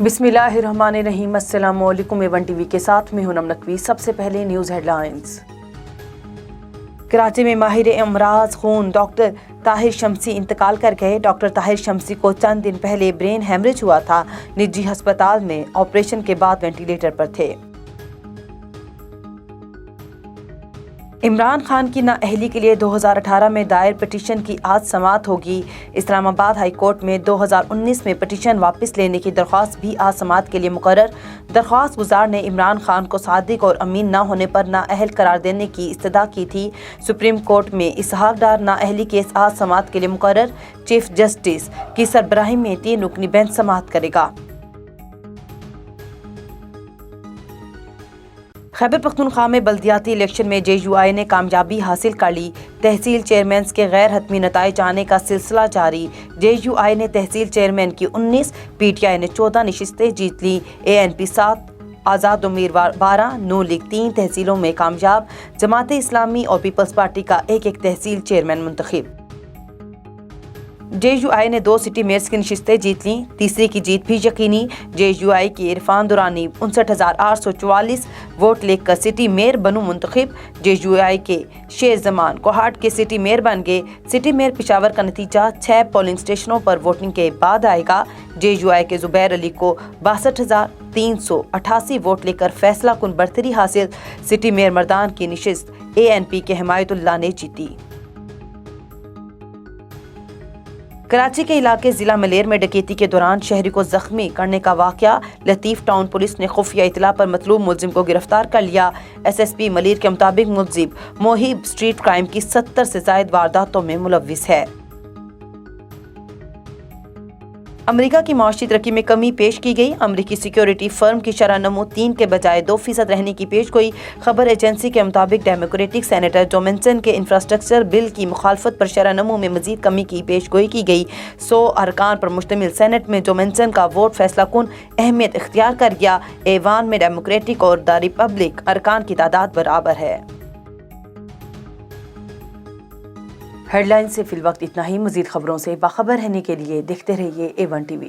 بسم اللہ الرحمن الرحیم۔ السلام علیکم۔ A1 TV کے ساتھ میں ہوں نم نقوی۔ سب سے پہلے نیوز ہیڈ لائنز۔ کراچی میں ماہر امراض خون ڈاکٹر طاہر شمسی انتقال کر گئے۔ ڈاکٹر طاہر شمسی کو چند دن پہلے برین ہیمریج ہوا تھا۔ نجی ہسپتال میں آپریشن کے بعد وینٹیلیٹر پر تھے۔ عمران خان کی نااہلی کے لیے 2018 میں دائر پٹیشن کی آج سماعت ہوگی۔ اسلام آباد ہائی کورٹ میں 2019 میں پٹیشن واپس لینے کی درخواست بھی آج سماعت کے لیے مقرر۔ درخواست گزار نے عمران خان کو صادق اور امین نہ ہونے پر نااہل قرار دینے کی استدعا کی تھی۔ سپریم کورٹ میں اسحاق ڈار نااہلی کیس آج سماعت کے لیے مقرر۔ چیف جسٹس کی سربراہی میں 3 رکنی بینچ سماعت کرے گا۔ خیبر پختونخوا میں بلدیاتی الیکشن میں JUI نے کامیابی حاصل کر لی۔ تحصیل چیئرمینز کے غیر حتمی نتائج آنے کا سلسلہ جاری۔ JUI نے تحصیل چیئرمین کی 19، PTI نے 14 نشستیں جیت لیں۔ ANP 7، آزاد امیدوار 12، نون لیگ 3 تحصیلوں میں کامیاب۔ جماعت اسلامی اور پیپلز پارٹی کا ایک تحصیل چیئرمین منتخب۔ JUI نے 2 سٹی میئرز کی نشستیں جیت لیں، تیسری کی جیت بھی یقینی۔ JUI کی عرفان دورانی 59,844 ووٹ لے کر سٹی میئر بنو منتخب۔ JUI کے شیر زمان کوہاٹ کے سٹی میئر بن گئے۔ سٹی میئر پشاور کا نتیجہ 6 پولنگ اسٹیشنوں پر ووٹنگ کے بعد آئے گا۔ JUI کے زبیر علی کو 62,388 ووٹ لے کر فیصلہ کن برتری حاصل۔ سٹی میئر مردان کی نشست ANP کے حمایت اللہ نے جیتی۔ کراچی کے علاقے ضلع ملیر میں ڈکیتی کے دوران شہری کو زخمی کرنے کا واقعہ۔ لطیف ٹاؤن پولیس نے خفیہ اطلاع پر مطلوب ملزم کو گرفتار کر لیا۔ SSP ملیر کے مطابق ملزم موہب اسٹریٹ کرائم کی 70 سے زائد وارداتوں میں ملوث ہے۔ امریکہ کی معاشی ترقی میں کمی پیش کی گئی۔ امریکی سیکیورٹی فرم کی شرح نمو 3 کے بجائے 2% رہنے کی پیش گوئی۔ خبر ایجنسی کے مطابق ڈیموکریٹک سینیٹر جو منسن کے انفراسٹرکچر بل کی مخالفت پر شرح نمو میں مزید کمی کی پیش گوئی کی گئی۔ 100 ارکان پر مشتمل سینٹ میں جو منسن کا ووٹ فیصلہ کن اہمیت اختیار کر گیا۔ ایوان میں ڈیموکریٹک اور دی ریپبلک ارکان کی تعداد برابر ہے۔ ہیڈ لائن سے فی الوقت اتنا ہی۔ مزید خبروں سے باخبر رہنے کے لیے دیکھتے رہیے A1 TV۔